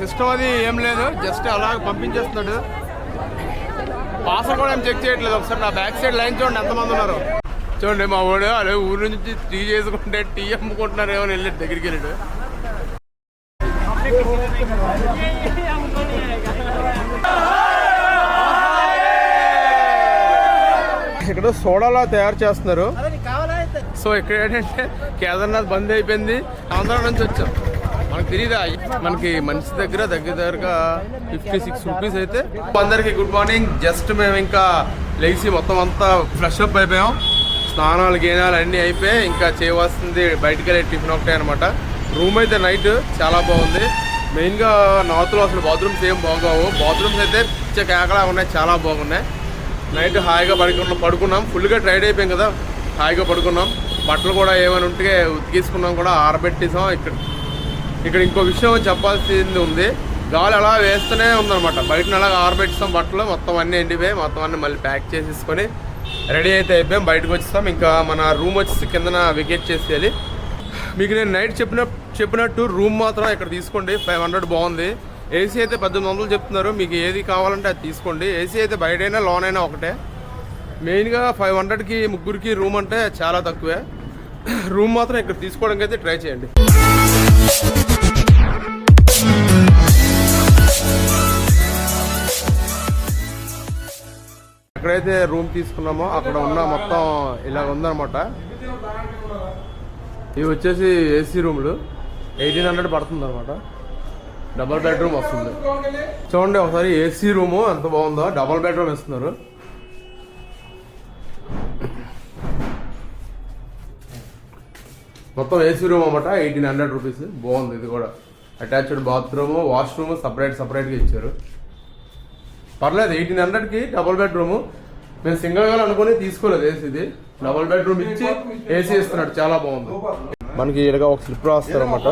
System అది ఏం లేదు, జస్ట్ అలా పంపించేస్తున్నాడు. పాస్వర్డ్ కూడా ఏం చెక్ చేయట్లేదు. ఒకసారి నా బ్యాక్ సైడ్ లైన్ చూడండి ఎంతమంది ఉన్నారు. చూడండి మా వాడు అలా ఊరు నుంచి టీ చేసుకుంటే టీ అమ్ముకుంటున్నారు ఏమో వెళ్ళాడు, దగ్గరికి వెళ్ళాడు. ఇక్కడ సోడాలా తయారు చేస్తున్నారు. సో ఇక్కడ ఏంటంటే కేదార్నాథ్ బంద్ అయిపోయింది, ఆంధ్ర నుంచి వచ్చాం. మనకు తెలియదా, మనకి మనిషి దగ్గరగా 56 రూపీస్ అయితే. అందరికి గుడ్ మార్నింగ్. జస్ట్ మేము ఇంకా లేచి మొత్తం అంతా ఫ్రెష్ అప్ అయిపోయాం. స్నానాలు గీనాలు అన్నీ అయిపోయి ఇంకా చేయవలసింది బయటకు వెళ్ళే టిఫిన్ ఒకటే అనమాట. రూమ్ అయితే నైట్ చాలా బాగుంది. మెయిన్గా నార్త్లో అసలు బాత్రూమ్స్ ఏం బాగోవు. బాత్రూమ్స్ అయితే కేకలా ఉన్నాయి, చాలా బాగున్నాయి. నైట్ హాయిగా పడుకున్నాం. ఫుల్గా టైర్డ్ అయిపోయాం కదా, హాయిగా పడుకున్నాం. బట్టలు కూడా ఏమైనా ఉంటే ఉతికేసుకున్నాం, కూడా ఆరబెట్టేసాం. ఇక్కడ ఇంకో విషయం చెప్పాల్సింది ఉంది. గాలి అలా వేస్తూనే ఉందన్నమాట. బయటను అలా ఆరబెట్టిస్తాం బట్టలు, మొత్తం అన్నీ ఎండిపోయి మొత్తం అన్నీ మళ్ళీ ప్యాక్ చేసేసుకొని రెడీ అయితే అయిపోయాం. బయటకు వచ్చేస్తాం. ఇంకా మన రూమ్ వచ్చేసి కిందన వెకేట్ చేసేయాలి. మీకు నేను నైట్ చెప్పినట్టు రూమ్ మాత్రం ఇక్కడ తీసుకోండి. 500 బాగుంది. ఏసీ అయితే 1800 చెప్తున్నారు. మీకు ఏది కావాలంటే అది తీసుకోండి. ఏసీ అయితే బయటైనా లోన్ అయినా ఒకటే. మెయిన్గా 500కి ముగ్గురికి రూమ్ అంటే చాలా తక్కువే. రూమ్ మాత్రం ఇక్కడ తీసుకోవడానికి అయితే ట్రై చేయండి. ఎక్కడైతే రూమ్ తీసుకున్నామో అక్కడ ఉన్న మొత్తం ఇలా ఉందన్నమాట. ఇవి వచ్చేసి ఏసీ రూమ్లు 1800 పడుతుంది అనమాట. డబల్ బెడ్రూమ్ వస్తుంది. చూడండి ఒకసారి ఏసీ రూము ఎంత బాగుందో. డబల్ బెడ్రూమ్ ఇస్తున్నారు. మొత్తం ఏసీ రూమ్ అన్నమాట. 1800 రూపీస్. బాగుంది. ఇది కూడా అటాచ్డ్ బాత్రూమ్, వాష్రూమ్ సపరేట్గా ఇచ్చారు. పర్లేదు. 1800కి డబుల్ బెడ్రూమ్. మేము సింగిల్గా అనుకుని తీసుకోలేదు ఏసీది. డబుల్ బెడ్రూమ్ ఇచ్చి ఏసీ ఇస్తున్నాడు, చాలా బాగుంది. మనకి ఇలాగా ఒక స్లిప్ రాస్తారు అన్నమాట.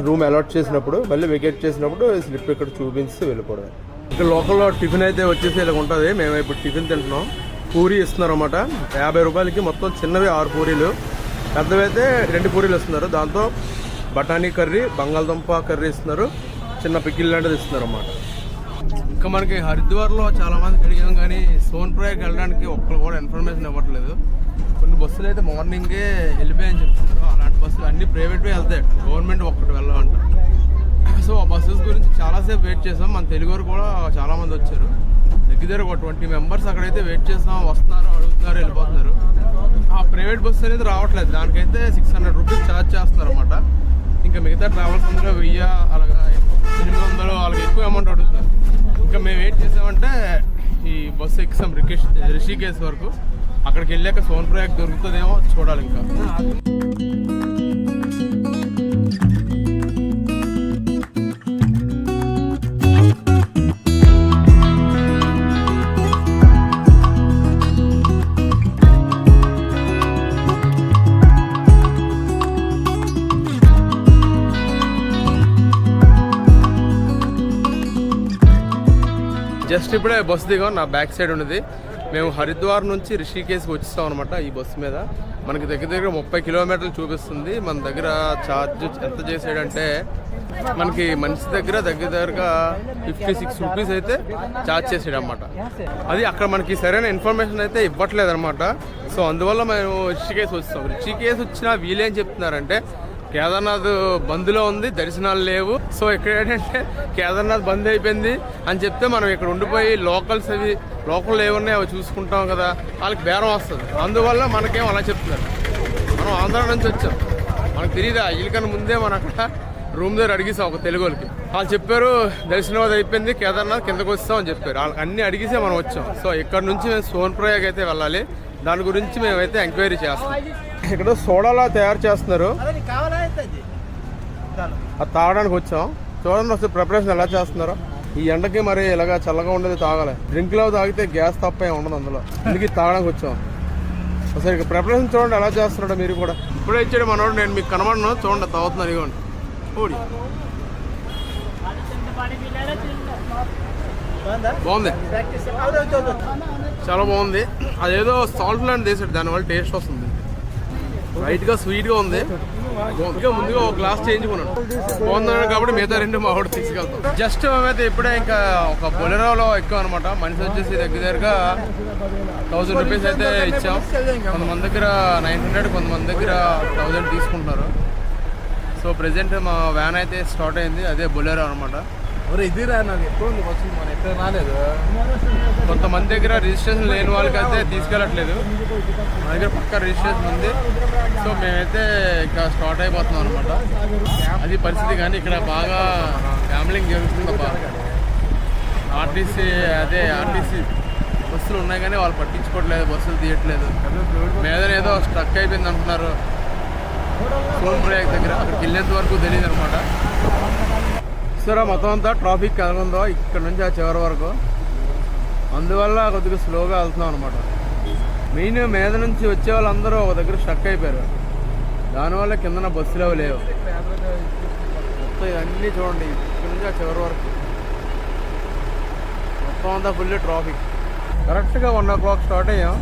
రూమ్ అలాట్ చేసినప్పుడు మళ్ళీ వెకేట్ చేసినప్పుడు స్లిప్ ఇక్కడ చూపించి వెళ్ళిపోవడం. ఇక్కడ లోకల్లో టిఫిన్ అయితే వచ్చేసి ఇలా ఉంటుంది. మేము ఇప్పుడు టిఫిన్ తింటున్నాం. పూరి ఇస్తున్నారు అన్నమాట. 50 రూపాయలకి మొత్తం చిన్నవి 6 పూరీలు, పెద్దవి అయితే 2 పూరీలు ఇస్తున్నారు. దాంతో బఠానీ కర్రీ, బంగాళదుంప కర్రీ ఇస్తున్నారు. చిన్న పికిల్ లాంటిది ఇస్తున్నారు అన్నమాట. ఇంకా మనకి హరిద్వార్లో చాలా మందికి అడిగాం కానీ సోన్ప్రయాగ్ వెళ్ళడానికి ఒక్కరు కూడా ఇన్ఫర్మేషన్ ఇవ్వట్లేదు. కొన్ని బస్సులు అయితే మార్నింగే వెళ్ళిపోయాయని చెప్తున్నారు. అలాంటి బస్సులు అన్ని ప్రైవేట్వే వెళ్తాయి, గవర్నమెంట్ ఒక్కటి వెళ్ళమంట. సో ఆ బస్సెస్ గురించి చాలాసేపు వెయిట్ చేసాం. మన తెలుగు వారు కూడా చాలామంది వచ్చారు. దగ్గర ఒక 20 మెంబర్స్ అక్కడైతే వెయిట్ చేస్తాం. వస్తున్నారు, అడుగుతున్నారు, వెళ్ళిపోతున్నారు. ఆ ప్రైవేట్ బస్సు అనేది రావట్లేదు. దానికైతే 600 రూపీస్ ఛార్జ్ చేస్తున్నారు అన్నమాట. ఇంకా మిగతా ట్రావెల్స్ అందరూ 1000 అలాగా 800 వాళ్ళకి ఎక్కువ అమౌంట్ అడుగుతున్నారు. ఇంకా మేము వెయిట్ చేసామంటే ఈ బస్సు ఎక్కిసాం రిషికేశ్ వరకు. అక్కడికి వెళ్ళాక సోన్ప్రయాగ్ దొరుకుతుందేమో చూడాలి. ఇంకా జస్ట్ ఇప్పుడే బస్సు దిగాం. నా బ్యాక్ సైడ్ ఉన్నది. మేము హరిద్వార్ నుంచి రిషికేశ్కి వచ్చేస్తాం అనమాట. ఈ బస్సు మీద మనకి దగ్గర 30 కిలోమీటర్లు చూపిస్తుంది. మన దగ్గర ఛార్జ్ ఎంత చేసాడంటే మనకి మనిషి దగ్గరగా 56 రూపీస్ అయితే ఛార్జ్ చేసాడు అనమాట. అది అక్కడ మనకి సరైన ఇన్ఫర్మేషన్ అయితే ఇవ్వట్లేదు అనమాట. సో అందువల్ల మేము రిషికేశ్ వచ్చాం. రిషికేశ్ వచ్చినా వీళ్ళేం చెప్తున్నారంటే కేదార్నాథ్ బంద్లో ఉంది, దర్శనాలు లేవు. సో ఇక్కడ ఏంటంటే కేదార్నాథ్ బంద్ అయిపోయింది అని చెప్తే మనం ఇక్కడ ఉండిపోయి లోకల్ ఏమున్నాయి అవి చూసుకుంటాం కదా, వాళ్ళకి బేరం వస్తుంది. అందువల్ల మనకేం అలా చెప్తున్నారు. మనం ఆంధ్ర నుంచి వచ్చాం, మనకు తెలియదా. వీళ్ళకన్నా ముందే మనం అక్కడ రూమ్ దగ్గర అడిగేసాం ఒక తెలుగు వాళ్ళకి. వాళ్ళు చెప్పారు దర్శనం అది అయిపోయింది, కేదార్నాథ్ కిందకు వస్తాం అని చెప్పారు. వాళ్ళకి అన్ని అడిగేసే మనం వచ్చాం. సో ఇక్కడ నుంచి మేము సోన్ప్రయాగ్ అయితే వెళ్ళాలి. దాని గురించి మేమైతే ఎంక్వైరీ చేస్తాం. ఇక్కడ సోడాలా తయారు చేస్తున్నారు, అది తాగడానికి వచ్చాం. చూడండి వస్తే ప్రిపరేషన్ ఎలా చేస్తున్నారో. ఈ ఎండకి మరి ఇలాగా చల్లగా ఉండేది తాగాలి. డ్రింక్లో తాగితే గ్యాస్ తప్ప ఏమి ఉండదు అందులో. అందుకే తాగడానికి వచ్చాం. ఒకసారి ఇక ప్రిపరేషన్ చూడండి ఎలా చేస్తున్నాడో మీరు కూడా. ఇప్పుడే ఇచ్చాడు మనోడు, నేను మీకు కనబడను. చూడండి తాగుతున్నాను. ఇవ్వండి ఓడి బాగుంది, చాలా బాగుంది. అదేదో సాల్ట్ లాంటి వేసాడు, దానివల్ల టేస్ట్ వస్తుంది. లైట్గా స్వీట్గా ఉంది. ఇంకా ముందుగా ఒక గ్లాస్ చేంజ్ కొన్నాను. బాగుందన్నాడు కాబట్టి మిగతా 2 మా వాడు తీసుకెళ్తాం. జస్ట్ మేమైతే ఇప్పుడే ఇంకా ఒక బొలెరోలో ఎక్కువ అనమాట. మనిషి వచ్చేసి దగ్గరగా 1000 రూపీస్ అయితే ఇచ్చాం. కొంతమంది దగ్గర 900, కొంతమంది దగ్గర 1000 తీసుకుంటున్నారు. సో ప్రెసెంట్ మా వ్యాన్ అయితే స్టార్ట్ అయింది, అదే బొలెరో అనమాట. ఇది నాకు ఎప్పుడు వచ్చింది, మనం ఎక్కడ రాలేదు. కొంతమంది దగ్గర రిజిస్ట్రేషన్ లేని వాళ్ళకి అయితే తీసుకెళ్ళట్లేదు, మా దగ్గర పక్కా రిజిస్ట్రేషన్ ఉంది. సో మేమైతే ఇంకా స్టార్ట్ అయిపోతున్నాం అనమాట. అది పరిస్థితి. కానీ ఇక్కడ బాగా గ్యాంబ్లింగ్ జరుగుతుంది. ఆర్టీసీ బస్సులు ఉన్నాయి కానీ వాళ్ళు పట్టించుకోవట్లేదు, బస్సులు తీయట్లేదు. మీదనేదో స్ట్రక్ అయిపోయింది అంటున్నారు సోన్ ప్రయాగ్ దగ్గర. అక్కడికి వెళ్ళేంత వరకు తెలియదు అనమాట. సరే మొత్తం అంతా ట్రాఫిక్ ఎలా ఉందో ఇక్కడ నుంచి ఆ చివరి వరకు, అందువల్ల కొద్దిగా స్లోగా వెళ్తున్నాం అనమాట. మెయిన్ మీద నుంచి వచ్చే వాళ్ళందరూ ఒక దగ్గర స్ట్రక్ అయిపోయారు, దానివల్ల కిందన బస్సులు అవి లేవు. మొత్తం ఇవన్నీ చూడండి ఇక్కడ నుంచి ఆ చివరి వరకు మొత్తం అంతా ఫుల్ ట్రాఫిక్. కరెక్ట్గా 1 o'clock స్టార్ట్ అయ్యాం,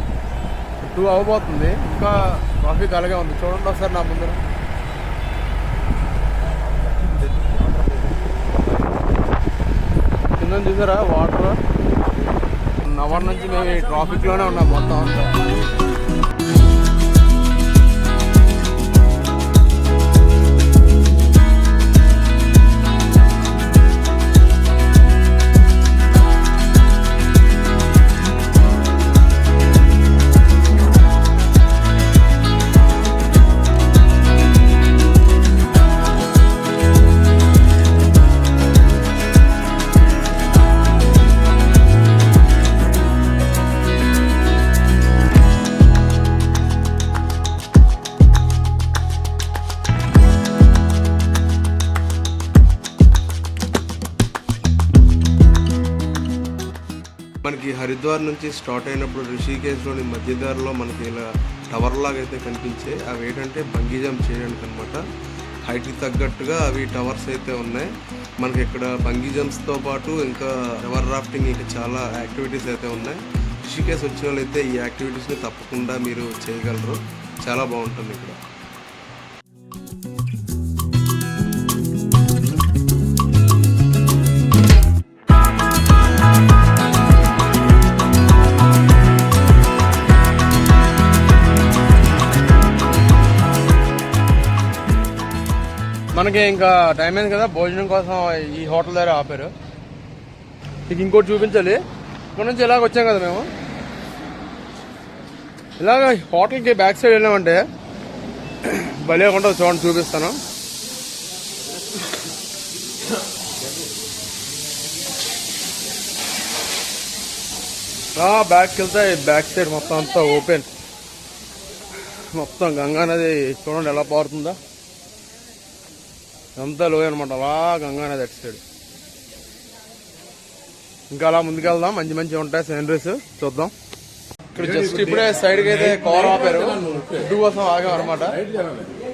2 అవ్వబోతుంది, ఇంకా ట్రాఫిక్ అలాగే ఉంది. చూడండి ఒకసారి నా ముందర. కింద చూసారా వాటర్. 1 hour నుంచి మేము ఈ ట్రాఫిక్లోనే ఉన్నాం మొత్తం అంతా. మనకి హరిద్వార్ నుంచి స్టార్ట్ అయినప్పుడు రిషికేశ్లోని మధ్యదారిలో మనకి ఇలా టవర్ లాగా అయితే కనిపించే, అవి ఏంటంటే బంగీ జంప్ చేయడానికి అనమాట. హైట్కి తగ్గట్టుగా అవి టవర్స్ అయితే ఉన్నాయి. మనకి ఇక్కడ బంగీ జంప్స్తో పాటు ఇంకా రివర్ రాఫ్టింగ్, ఇంకా చాలా యాక్టివిటీస్ అయితే ఉన్నాయి. రిషికేశ్ వచ్చిన వాళ్ళు అయితే ఈ యాక్టివిటీస్ని తప్పకుండా మీరు చేయగలరు, చాలా బాగుంటుంది ఇక్కడ. మనకి ఇంకా టైం అయింది కదా, భోజనం కోసం ఈ హోటల్ దగ్గర ఆపారు. మీకు ఇంకోటి చూపించాలి. ఇక్కడ నుంచి ఇలాగ వచ్చాం కదా మేము, ఇలాగ హోటల్కి బ్యాక్ సైడ్ వెళ్ళామంటే భలే ఉంటుంది. చూడండి చూపిస్తాను. బ్యాక్కి వెళ్తే బ్యాక్ సైడ్ మొత్తం అంతా ఓపెన్, మొత్తం గంగా నది చూడండి ఎలా పారుతుందా. అంతా లోయ అనమాట, అలా గంగా నది అటు సైడ్. ఇంకా అలా ముందుకెళ్దాం, మంచి మంచి ఉంటాయి సీనరీస్ చూద్దాం. ఇక్కడ జస్ట్ ఇప్పుడే సైడ్కి అయితే కార్ ఆపారు, ఫుడ్ కోసం ఆగాం అనమాట.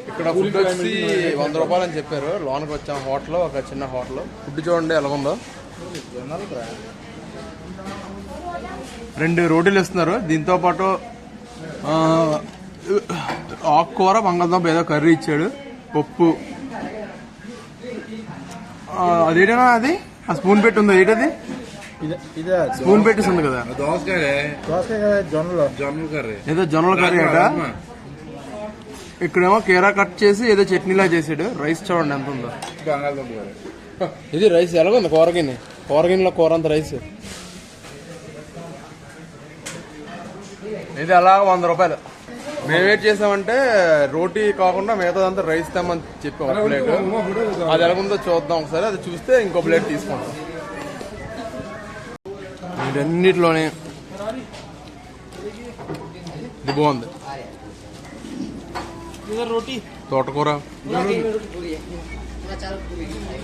ఇక్కడ ఫుడ్ వచ్చి 100 రూపాయలు అని చెప్పారు. లోనకి వచ్చాం హోటల్, ఒక చిన్న హోటల్. ఫుడ్ చూడండి ఎలా ఉందో. 2 రోటీలు ఇస్తున్నారు, దీంతో పాటు ఆకుకూర, బంగాళదుంప ఏదో కర్రీ ఇచ్చాడు, పప్పు. అదేటనా అది ఆ స్పూన్ పెట్టి ఉంది, ఏంటది స్పూన్ పెట్టేసి ఉంది కదా, ఏదో జొన్నల కర్రీ అట. ఇక్కడేమో కీరా కట్ చేసి ఏదో చట్నీలా చేసాడు. రైస్ చూడండి ఎంత ఉందో. ఇది రైస్ ఎలాగో ఉంది, కూరగిన్నెలో కూర అంత రైస్. ఇది అలాగ 100 రూపాయలు. మేమేం చేసామంటే రోటీ కాకుండా మిగతాదంతా రైస్ తెమ్మని చెప్పాం ఒక ప్లేట్. అది ఎలాగుందో చూద్దాం ఒకసారి, అది చూస్తే ఇంకో ప్లేట్ తీసుకుంటాం. వీటన్నిటిలోనే ఇది బాగుంది.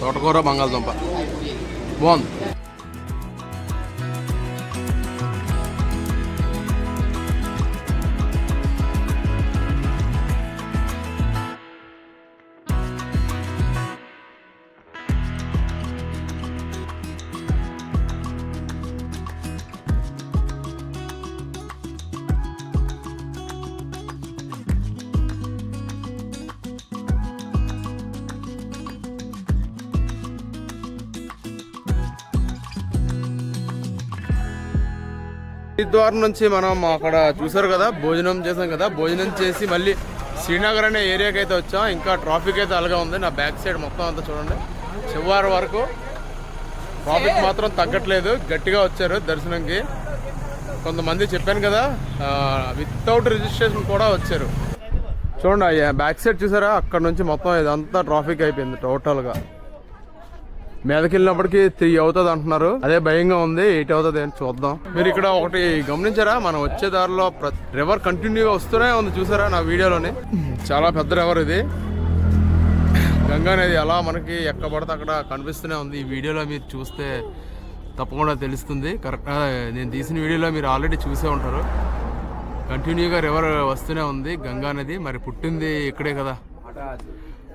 తోటకూర బంగాళదుంప బాగుంది. హరిద్వార్ నుంచి మనం అక్కడ చూసారు కదా, భోజనం చేసాం కదా, భోజనం చేసి మళ్ళీ శ్రీనగర్ అనే ఏరియాకి అయితే వచ్చాం. ఇంకా ట్రాఫిక్ అయితే అలాగే ఉంది. నా బ్యాక్ సైడ్ మొత్తం అంతా చూడండి, చివరి వరకు ట్రాఫిక్ మాత్రం తగ్గట్లేదు. గట్టిగా వచ్చారు దర్శనంకి. కొంతమంది చెప్పాను కదా వితౌట్ రిజిస్ట్రేషన్ కూడా వచ్చారు. చూడండి బ్యాక్ సైడ్ చూసారా, అక్కడ నుంచి మొత్తం ఇదంతా ట్రాఫిక్ అయిపోయింది టోటల్గా. మీదకి వెళ్ళినప్పటికీ 3 అవుతుంది అంటున్నారు. అదే భయంగా ఉంది, 8 అవుతుంది అని చూద్దాం. మీరు ఇక్కడ ఒకటి గమనించారా, మనం వచ్చే దారిలో రివర్ కంటిన్యూగా వస్తూనే ఉంది. చూసారా నా వీడియోలోని, చాలా పెద్ద రివర్ ఇది. గంగా నది అలా మనకి ఎక్కడ పడితే అక్కడ కనిపిస్తూనే ఉంది. ఈ వీడియోలో మీరు చూస్తే తప్పకుండా తెలుస్తుంది. కరెక్ట్, నేను తీసిన వీడియోలో మీరు ఆల్రెడీ చూసే ఉంటారు. కంటిన్యూగా రివర్ వస్తూనే ఉంది గంగా నది. మరి పుట్టింది ఇక్కడే కదా,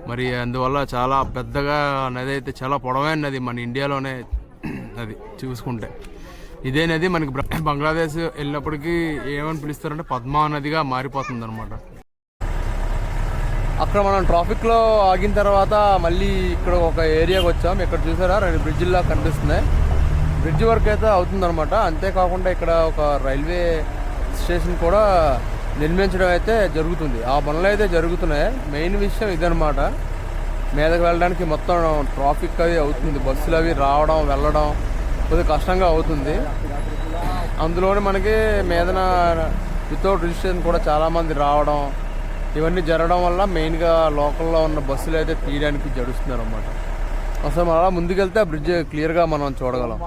మరి అందువల్ల చాలా పెద్దగా నది అయితే, చాలా పొడవైన నది మన ఇండియాలోనే. నది చూసుకుంటే ఇదే నది మనకి బంగ్లాదేశ్ వెళ్ళినప్పటికీ ఏమని పిలుస్తారంటే పద్మా నదిగా మారిపోతుంది అనమాట. అక్కడ మనం ట్రాఫిక్లో ఆగిన తర్వాత మళ్ళీ ఇక్కడ ఒక ఏరియాకి వచ్చాం. ఇక్కడ చూసారా 2 బ్రిడ్జిల్లా కనిపిస్తున్నాయి. బ్రిడ్జ్ వర్క్ అయితే అవుతుందన్నమాట. అంతేకాకుండా ఇక్కడ ఒక రైల్వే స్టేషన్ కూడా నిర్మించడం అయితే జరుగుతుంది. ఆ పనులు అయితే జరుగుతున్నాయి. మెయిన్ విషయం ఇదనమాట. మీదకి వెళ్ళడానికి మొత్తం ట్రాఫిక్ అది అవుతుంది. బస్సులు అవి రావడం వెళ్ళడం కొద్దిగా కష్టంగా అవుతుంది. అందులోనే మనకి మీదన వితౌట్ రిజిస్ట్రేషన్ కూడా చాలామంది రావడం, ఇవన్నీ జరగడం వల్ల మెయిన్గా లోకల్లో ఉన్న బస్సులు అయితే తీయడానికి జడుస్తున్నారు అన్నమాట. అసలు మనం అలా ముందుకెళ్తే ఆ బ్రిడ్జ్ క్లియర్గా మనం చూడగలం.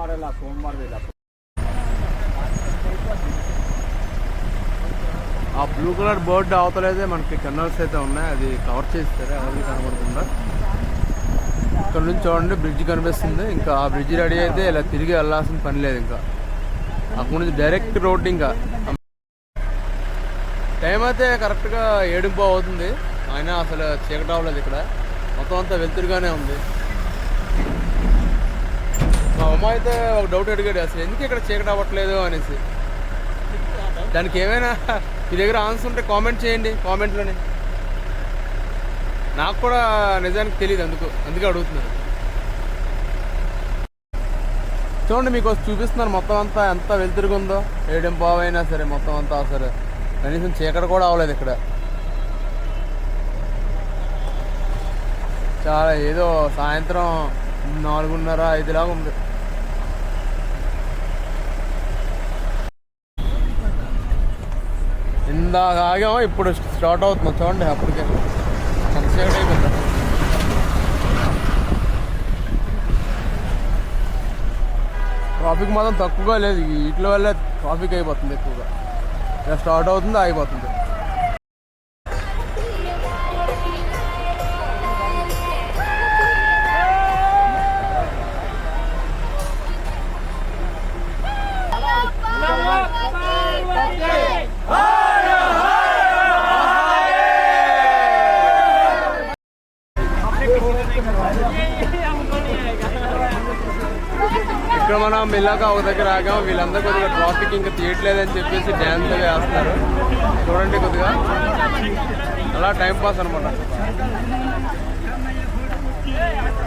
ఆ బ్లూ కలర్ బోర్డు అవతలైతే మనకి కెనాల్స్ అయితే ఉన్నాయి, అది కవర్ చేస్తారు, ఎవరికి కనబడుతుందా. ఇక్కడ నుంచి చూడండి బ్రిడ్జ్ కనిపిస్తుంది. ఇంకా ఆ బ్రిడ్జ్ రెడీ అయితే ఇలా తిరిగి వెళ్ళాల్సిన పని లేదు. ఇంకా అక్కడ నుంచి డైరెక్ట్ రోడ్. ఇంకా టైం అయితే కరెక్ట్గా 7:15 అవుతుంది. అయినా అసలు చీకటి అవ్వలేదు. ఇక్కడ మొత్తం అంతా వెలుతురుగానే ఉంది. మా అమ్మ అయితే ఒక డౌట్ అడిగాడు, అసలు ఎందుకు ఇక్కడ చీకటి అవ్వట్లేదు అనేసి. దానికి ఏమైనా మీ దగ్గర ఆన్సర్ ఉంటే కామెంట్ చేయండి కామెంట్లోనే. నాకు కూడా నిజానికి తెలియదు, అందుకే అడుగుతున్నాను. చూడండి మీకు చూపిస్తున్నాను మొత్తం అంతా ఎంత వెలుతురుగా ఉందో. 7:15 అయినా సరే మొత్తం అంతా సరే కనీసం చీకటి కూడా అవ్వలేదు ఇక్కడ. చాలా ఏదో సాయంత్రం 4:30, 5 లాగా ఉంది. ఇందాక ఆగాము, ఇప్పుడు స్టార్ట్ అవుతున్నాం. చూడండి అప్పటికే చీకటి అయిపోయింది. ట్రాఫిక్ మాత్రం తక్కువగా లేదు. వీటి వల్ల ట్రాఫిక్ అయిపోతుంది ఎక్కువగా. ఇలా స్టార్ట్ అవుతుంది, ఆగిపోతుంది. ఇక్కడ మనం మెల్లగా ఒక దగ్గర ఆగాం. వీళ్ళందరూ కొద్దిగా ట్రాఫిక్ ఇంకా తీయట్లేదని చెప్పేసి డ్యాన్స్ అవి వేస్తున్నారు. చూడండి కొద్దిగా అలా టైం పాస్ అనమాట.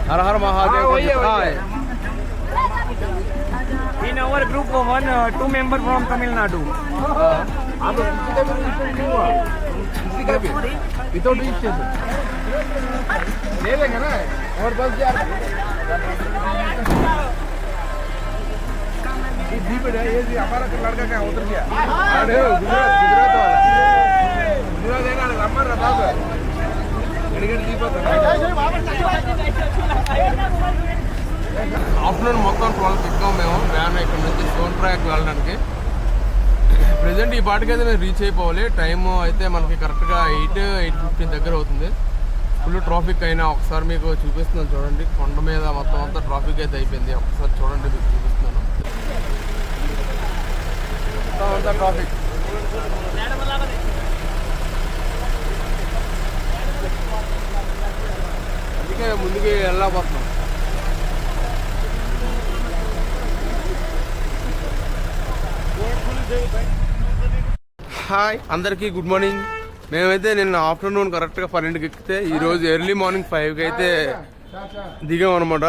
హర హర Mahadev. In our group, 2 members from Tamil Nadu. Without registration. ले लेंगे ना और बस यार ये जीप है, ये हमारा लड़का क्या उतर गया। अरे गुजरात वाला है ना, नंबर रहा था गड़गड़ जीप ఆఫ్టర్నూన్ మొత్తం 12 ఎక్కాం మేము వ్యాన్ ఇక్కడ నుంచి సోన్ ట్రాక్ వెళ్ళడానికి. ప్రజెంట్ ఈ పాటికైతే మేము రీచ్ అయిపోవాలి. టైము అయితే మనకి కరెక్ట్గా 8:15 దగ్గర అవుతుంది. ఫుల్ ట్రాఫిక్ అయినా ఒకసారి మీకు చూపిస్తున్నాను చూడండి. కొండ మీద మొత్తం అంతా ట్రాఫిక్ అయితే అయిపోయింది. ఒకసారి చూడండి మీకు చూపిస్తున్నాను. మొత్తం అంతా ట్రాఫిక్. అందుకే ముందుకి వెళ్ళకపోతున్నాం. హాయ్ అందరికీ గుడ్ మార్నింగ్. మేమైతే నిన్న ఆఫ్టర్నూన్ కరెక్ట్గా 12కి ఎక్కితే ఈరోజు ఎర్లీ మార్నింగ్ 5కి అయితే దిగాం అనమాట.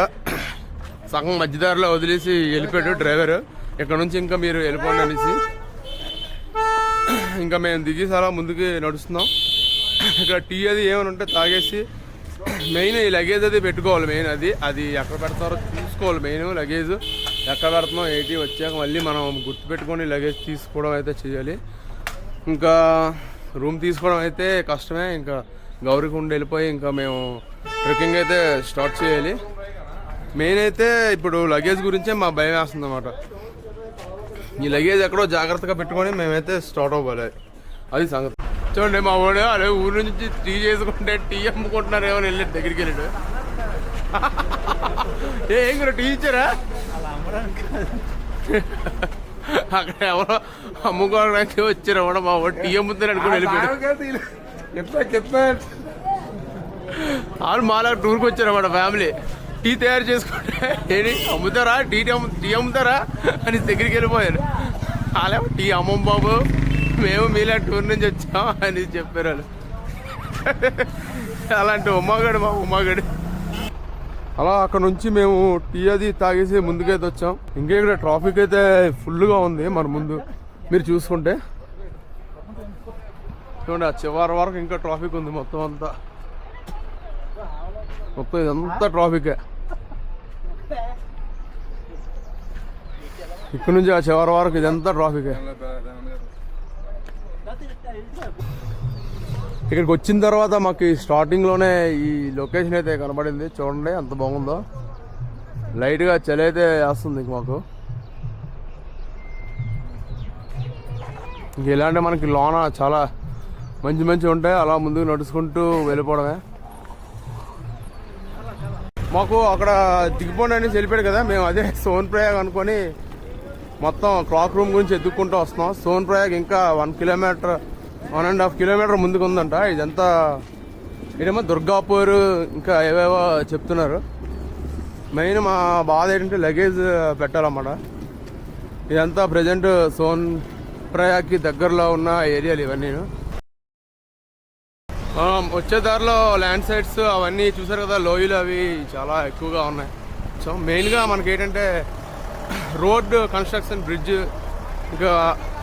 సగం మధ్యదారిలో వదిలేసి వెళ్ళిపోయాడు డ్రైవర్. ఇక్కడ నుంచి ఇంకా మీరు వెళ్ళిపోండి అనేసి. ఇంకా మేము దిగేసి అలా ముందుకి నడుస్తున్నాం. ఇక్కడ టీ అది ఏమైనా ఉంటే తాగేసి మెయిన్ ఈ లగేజ్ అది పెట్టుకోవాలి. మెయిన్ అది ఎక్కడ పెడతారో చూసుకోవాలి. మెయిన్ లగేజ్ ఎక్కడ పెడుతున్నాం ఏంటి వచ్చాక మళ్ళీ మనం గుర్తుపెట్టుకొని లగేజ్ తీసుకోవడం అయితే చేయాలి. ఇంకా రూమ్ తీసుకోవడం అయితే కష్టమే. ఇంకా గౌరీకుండ వెళ్ళిపోయి ఇంకా మేము ట్రెక్కింగ్ అయితే స్టార్ట్ చేయాలి. మెయిన్ అయితే ఇప్పుడు లగేజ్ గురించే మా భయం వేస్తుంది అన్నమాట. ఈ లగేజ్ ఎక్కడో జాగ్రత్తగా పెట్టుకొని మేమైతే స్టార్ట్ అవ్వాలి. అది సంగతి. చూడండి మా వాడు అదే ఊరి నుంచి టీ చేసుకుంటే టీ అమ్ముకుంటున్నారు ఏమో వెళ్ళాడు దగ్గరికి వెళ్ళాడు. ఏం టీ ఇచ్చారా అక్కడ ఎవరో అమ్ముకోవడానికి వచ్చారు కూడా మా వాడు టీ అమ్ముతారు అనుకుని వెళ్ళిపోయాడు. వాళ్ళు మాలా టూర్కి వచ్చారు అన్నమాట ఫ్యామిలీ. టీ తయారు చేసుకుంటే ఏంటి అమ్ముతారా టీ అమ్ముతారా అని దగ్గరికి వెళ్ళిపోయారు. వాళ్ళే టీ అమ్మం బాబు మేము మీలా టూర్ నుంచి వచ్చాం అని చెప్పారు వాళ్ళు. అలాంటి ఉమ్మగాడు మా ఉమ్మగాడు. అలా అక్కడ నుంచి మేము టీ అది తాగేసి ముందుకైతే వచ్చాం. ఇంకా ఇక్కడ ట్రాఫిక్ అయితే ఫుల్గా ఉంది మన ముందు మీరు చూసుకుంటే. చూడండి ఆ చివరి వరకు ఇంకా ట్రాఫిక్ ఉంది. మొత్తం ఇదంతా ట్రాఫికే. ఇక్కడ నుంచి ఆ చివరి వరకు ఇదంతా ట్రాఫికే. ఇక్కడికి వచ్చిన తర్వాత మాకు స్టార్టింగ్లోనే ఈ లొకేషన్ అయితే కనబడింది. చూడండి ఎంత బాగుందో. లైట్గా చలి అయితే వేస్తుంది మాకు. ఇంక ఇలాంటి మనకి లోన చాలా మంచి ఉంటాయి. అలా ముందుకు నడుచుకుంటూ వెళ్ళిపోవడమే. మాకు అక్కడ దిగిపోండి అనేసి వెళ్ళిపోయాడు కదా. మేము అదే సోన్ ప్రయాగ్ అనుకొని మొత్తం క్లాక్ రూమ్ గురించి ఎత్తుక్కుంటూ వస్తున్నాం. సోన్ ప్రయాగ్ ఇంకా 1.5 కిలోమీటర్ ముందుకు ఉందంట. ఇదంతా ఇదేమో దుర్గాపూర్ ఇంకా ఏవేవో చెప్తున్నారు. మెయిన్ మా బాధ ఏంటంటే లగేజ్ పెట్టాలన్నమాట. ఇదంతా ప్రజెంట్ సోన్ ప్రయాగ్కి దగ్గరలో ఉన్న ఏరియాలు ఇవన్నీ. వచ్చే దారిలో ల్యాండ్ సైడ్స్ అవన్నీ చూసారు కదా. లోయలు అవి చాలా ఎక్కువగా ఉన్నాయి. సో మెయిన్గా మనకి ఏంటంటే రోడ్ కన్స్ట్రక్షన్, బ్రిడ్జ్, ఇంకా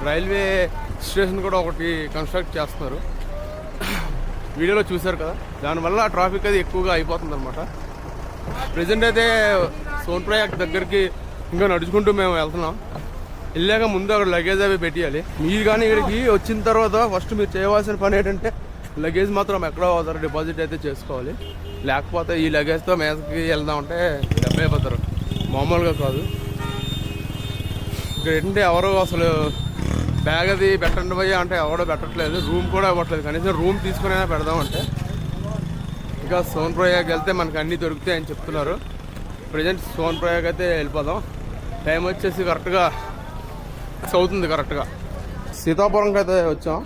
రైల్వే స్టేషన్ కూడా ఒకటి కన్స్ట్రక్ట్ చేస్తున్నారు. వీడియోలో చూసారు కదా. దానివల్ల ట్రాఫిక్ అది ఎక్కువగా అయిపోతుంది అనమాట. ప్రజెంట్ అయితే సోన్ ప్రయాగ్ దగ్గరికి ఇంకా నడుచుకుంటూ మేము వెళ్తున్నాం. వెళ్ళాక ముందు అక్కడ లగేజ్ అవి పెట్టేయాలి. మీరు కానీ ఇక్కడికి వచ్చిన తర్వాత ఫస్ట్ మీరు చేయవలసిన పని ఏంటంటే లగేజ్ మాత్రం ఎక్కడో అవుతారు డిపాజిట్ అయితే చేసుకోవాలి. లేకపోతే ఈ లగేజ్తో మేసకి వెళ్దామంటే డబ్బు అయిపోతారు, మామూలుగా కాదు. ఇక్కడ ఏంటంటే ఎవరు అసలు బ్యాగ్ అది పెట్టండి పోయి అంటే ఎవడో పెట్టట్లేదు. రూమ్ కూడా ఇవ్వట్లేదు. కనీసం రూమ్ తీసుకునైనా పెడదామంటే. ఇంకా సోన్ ప్రయాగ్ వెళ్తే మనకు అన్నీ దొరుకుతాయి అని చెప్తున్నారు. ప్రజెంట్ సోన్ ప్రయాగ్ అయితే వెళ్ళిపోదాం. టైం వచ్చేసి కరెక్ట్గా అవుతుంది. కరెక్ట్గా సీతాపురంకి అయితే వచ్చాం.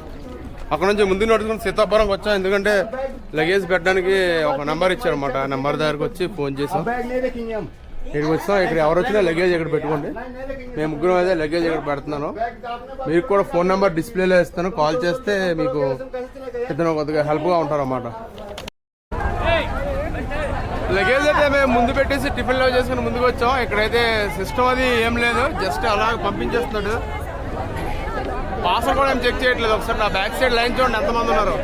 అక్కడ నుంచి ముందుకు నడుచుకుని సీతాపురంకి వచ్చాం. ఎందుకంటే లగేజ్ పెట్టడానికి ఒక నెంబర్ ఇచ్చారన్నమాట. ఆ నెంబర్ దగ్గరకు వచ్చి ఫోన్ చేసాం. ఇక్కడికి వచ్చాం. ఇక్కడ ఎవరు వచ్చినా లగేజ్ ఇక్కడ పెట్టుకోండి. మేము ముగ్గురం అయితే లగేజ్ ఇక్కడ పెడుతున్నాను. మీకు కూడా ఫోన్ నెంబర్ డిస్ప్లేలో ఇస్తాను. కాల్ చేస్తే మీకు ఇతను కొద్దిగా హెల్ప్గా ఉంటారన్నమాట. లగేజ్ అయితే మేము ముందు పెట్టేసి టిఫిన్లో చేసుకుని ముందుకు వచ్చాం. ఇక్కడైతే సిస్టమ్ అది ఏం లేదు. జస్ట్ అలా పంపించేస్తున్నాడు. పార్సల్ కూడా ఏం చెక్ చేయట్లేదు. ఒకసారి నా బ్యాక్ సైడ్ లైన్ చూడండి ఎంతమంది ఉన్నారు.